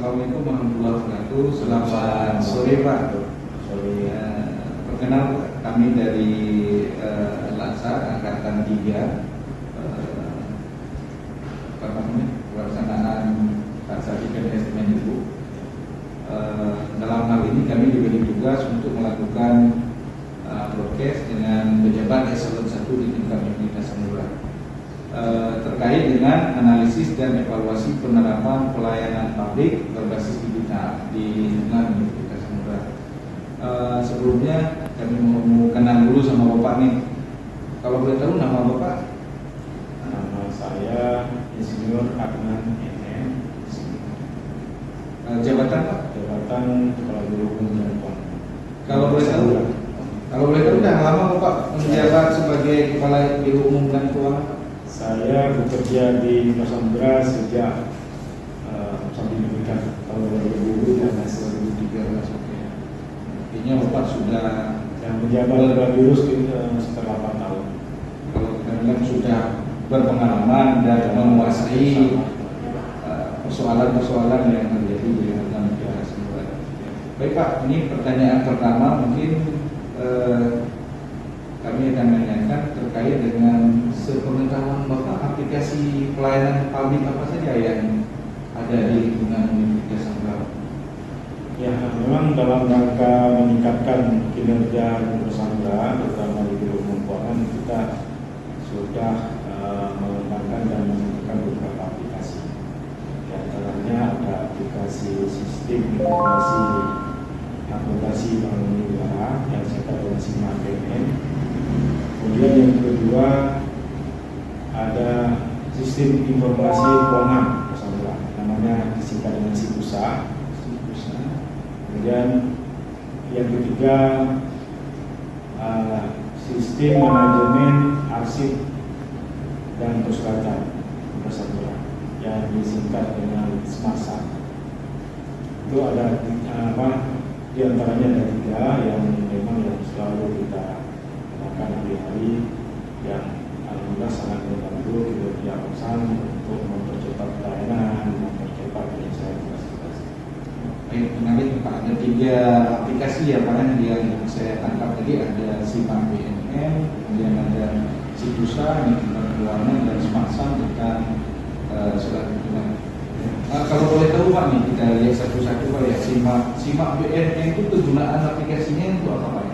Assalamualaikum warahmatullahi wabarakatuh. Selamat sore Pak. Sore. Perkenalkan kami dari LANSA Angkatan 3, pelaksanaan Sarjana Estimasi Ibu. Dalam hal ini kami diberi tugas untuk melakukan broadcast dengan pejabat eselon 1 di tingkat Universitas Samudra terkait dengan analisis dan evaluasi penerapan pelayanan publik berbasis digital di lingkungan Universitas Samudra. Sebelumnya kami mau kenal dulu sama Bapak nih. Kalau boleh tahu nama Bapak? Nama saya Insinyur Adnan MM. Jabatan Pak? Jabatan Kepala Biro Pembangunan. Kalau boleh tahu dah lama Bapak menjabat sebagai Kepala Biro Umum dan Keuangan? Saya bekerja di Samudra sejak sampai pendidikan tahun 2000 dan 2013. Artinya Bapak sudah yang menjabat Kepala Biro setelah 8 tahun. Kalau kita bilang sudah berpengalaman dan menguasai persoalan-persoalan yang terjadi di dalam negara Samudra. Baik Pak, ini pertanyaan pertama mungkin kami akan menanyakan terkait dengan sepengetahuan Bapak aplikasi pelayanan publik apa saja yang ada di lingkungan Universitas Samudra. Ya, memang dalam rangka meningkatkan kinerja Universitas Samudra, terutama di Biro Keuangan, kita sudah mengembangkan dan menunjukkan beberapa aplikasi. Di antaranya ada aplikasi sistem informasi akuntansi bank negara yang disingkat dengan SIMAK BNN. Kemudian yang kedua ada sistem informasi keuangan Samudra, namanya disingkat dengan SIPUSA. Kemudian yang ketiga sistem manajemen arsip dan perseratan Samudra yang disingkat dengan SMARSA. Itu ada di antaranya ada 3 yang memang yang selalu kita lakukan hari-hari, yang alhamdulillah sangat membantu kinerja perusahaan untuk mempercepat pelayanan, mempercepat penyelesaian tugas-tugas. Baik, menarik Pak. Ada 3 aplikasi ya Pak yang saya tangkap tadi, ada SIMAK BNN, kemudian ada SIPUSA, Nilai Keuangan, dan SMARSA tentang surat hitungan. Kalau boleh tahu Pak nih, kita lihat satu-satu Pak ya. SIMAK BNN itu kegunaan aplikasinya untuk apa Pak?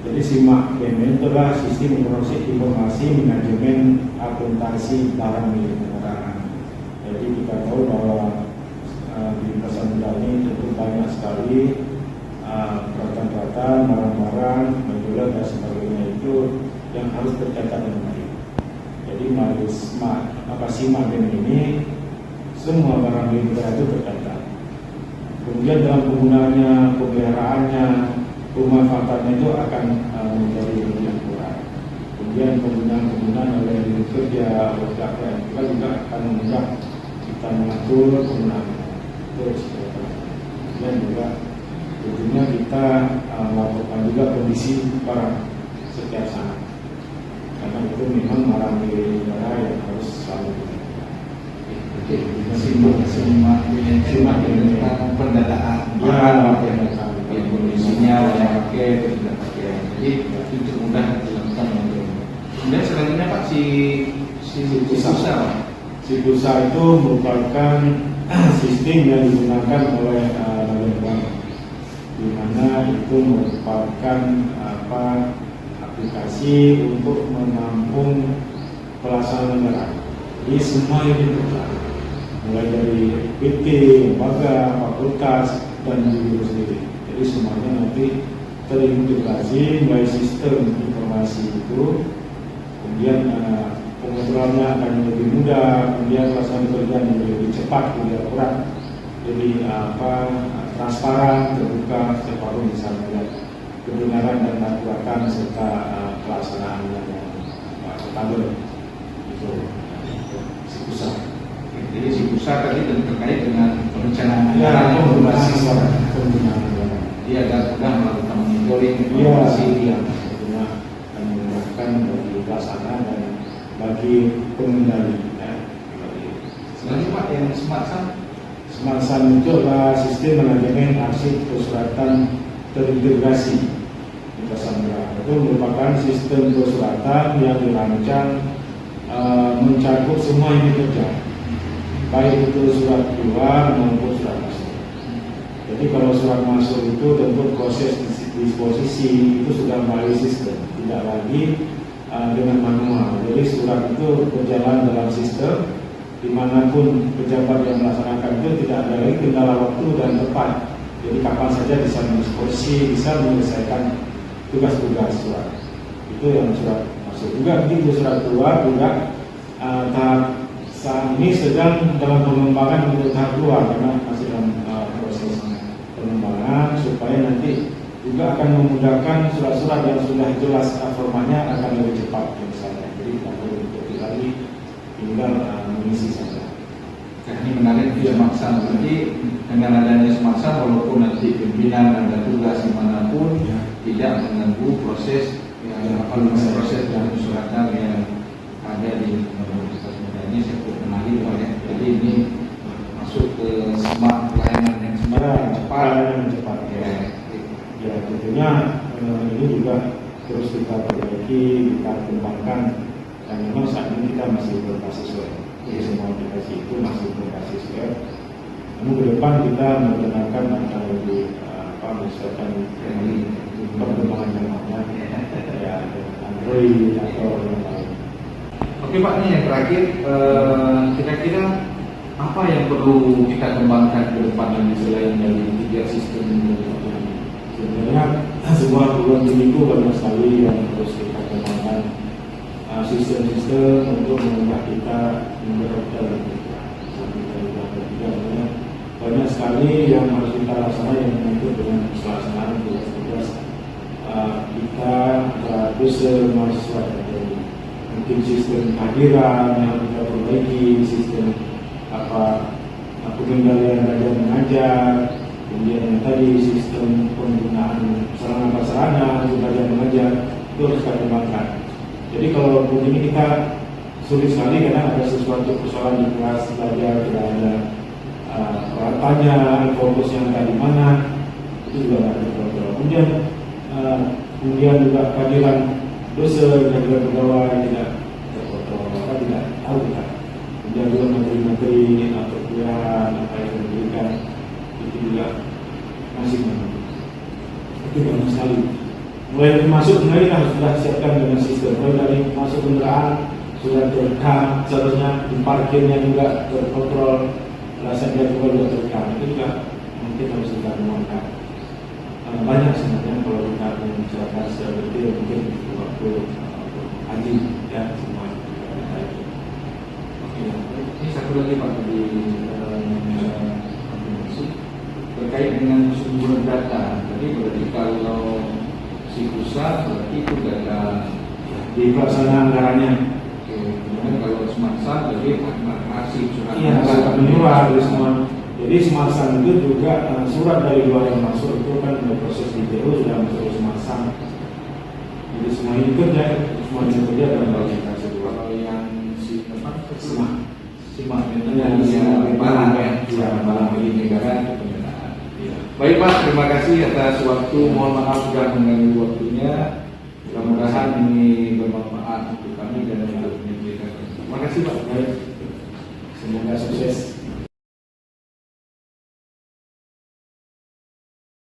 Jadi SIMAK BNN itu adalah sistem informasi manajemen akuntansi barang milik negara. Jadi kita tahu bahwa di Samudra ini tentu banyak sekali peralatan-peralatan, barang-barang, majalah dan sebagainya itu yang harus tercatat dengan baik. Jadi melalui SIMAK BNN ini semua barang milik negara itu tercatat. Kemudian dalam penggunaannya, pemeliharaannya, pemanfaatannya itu akan menjadi lebih akurat. Kemudian penggunaan oleh kerja, oleh pelaku kita juga akan memudah kita mengatur penggunaan terus. Dan juga tentunya kita melakukan juga kondisi barang setiap saat. Karena itu memang barang milik negara yang harus selalu SIMAK BNN tentang pendataan barang yang kondisinya layak pakai atau tidak pakai. Jadi itu mudah dilakukan. Kemudian selanjutnya Pak, SIPUSA. SIPUSA itu merupakan sistem yang digunakan oleh negara, di mana itu merupakan aplikasi untuk menampung pelaksanaan negara di semua unit negara, mulai dari PT, lembaga, fakultas, dan biro sendiri. Jadi semuanya nanti terintegrasi melalui sistem informasi itu. Kemudian pengaturannya akan lebih mudah, kemudian pelaksanaan kerja menjadi lebih cepat, lebih akurat, lebih transparan, terbuka, setiap orang bisa melihat kebenaran dan keakuratan serta pelaksanaan yang akuntabel. Itu SIPUSA. Jadi SIPUSA tadi terkait dengan perencanaan anggaran yang berbasis penggunaan anggaran. Dia agar mudah melakukan monitoring informasi yang tentunya akan memudahkan bagi pelaksana dan bagi pengendali. Selanjutnya Pak, yang SMARSA. Smart SAN itu adalah sistem manajemen arsip persuratan terintegrasi di Sandra. Itu merupakan sistem persuratan yang dirancang mencakup semua yang bekerja, baik itu surat keluar maupun surat masuk. Jadi kalau surat masuk itu tentu proses disposisi itu sudah melalui sistem, tidak lagi dengan manual. Jadi surat itu berjalan dalam sistem, dimanapun pejabat yang melaksanakan itu tidak ada lagi kendala waktu dan tempat. Jadi kapan saja bisa mendisposisi, bisa menyelesaikan tugas-tugas surat. Itu yang surat masuk. Juga begitu surat keluar juga tahap saat ini sedang dalam pengembangan untuk tahap keluar karena masih dalam proses pengembangan supaya nanti juga akan memudahkan surat-surat yang sudah jelas formatnya akan lebih cepat misalnya. Jadi tidak perlu diketik lagi, tinggal mengisi saja. Ini menarik Smart SAN. Berarti dengan adanya Smart SAN, walaupun nanti pimpinan ada tugas dimanapun, tidak mengganggu proses proses dan suratan yang ada di ini saya kenali Pak ya. Jadi ini masuk ke smart pelayanan yang cepat, ya. Ya tentunya ini juga terus kita perbaiki, kita kembangkan, dan memang saat ini kita masih berbasis web. Jadi semua aplikasi itu masih berbasis web. Namun ke depan kita menggunakan akan lebih misalkan perkembangan yang lainnya, ya Android atau yang lain. Oke Pak, ini yang terakhir, kira-kira apa yang perlu kita kembangkan ke depan lagi selain dari 3 sistem ini? Sebenarnya semua perguruan tinggi itu banyak sekali yang harus kita kembangkan, sistem-sistem untuk mengubah kita menjadi banyak sekali yang harus kita laksanakan yang menyangkut dengan pelaksanaan tugas-tugas kita dosen mahasiswa. Mungkin sistem kehadiran yang kita perbaiki, sistem pengendalian belajar mengajar, kemudian yang tadi sistem penggunaan sarana prasarana untuk belajar mengajar itu harus kita kembangkan. Jadi kalau begini kita sulit sekali karena ada sesuatu persoalan di kelas belajar tidak ada peralatannya, fokus yang ada di mana itu juga tidak terkontrol. Kemudian juga kehadiran dosen dan juga pegawai tidak terkontrol, maka tidak tahu kita. Kemudian juga materi-materi atau perkuliahan apa yang diberikan itu juga masih menunggu. Itu banyak sekali. Mulai masuk sebenarnya kita sudah siapkan dengan sistem. Mulai dari masuk kendaraan sudah terekam, seharusnya di parkirnya juga terkontrol, rasanya juga terekam. Itu juga mungkin harus kita kembangkan. Banyak sebenarnya kalau kita membicarakan secara detail mungkin waktu haji ya semua. Ini satu lagi Pak di terkait dengan sumber data. Jadi berarti kalau si pusat berarti itu data Di pelaksanaan anggarannya. Kemudian kalau Smart SAN jadi arsip surat Iya, menyebar di semua. Jadi Smart SAN itu juga surat dari luar yang masuk itu kan ada proses di DPO sudah masuk ke Smart SAN. Jadi semua ini kerja, semua ini kerja dalam aplikasi dua. Kalau yang si apa? Simak yang barang ya, barang milik negara itu pendanaan. Baik Pak, terima kasih atas waktu. Mohon maaf sudah mengganggu waktunya. Mudah-mudahan ini bermanfaat untuk kami dan untuk pendidikan. Terima kasih Pak. Semoga sukses.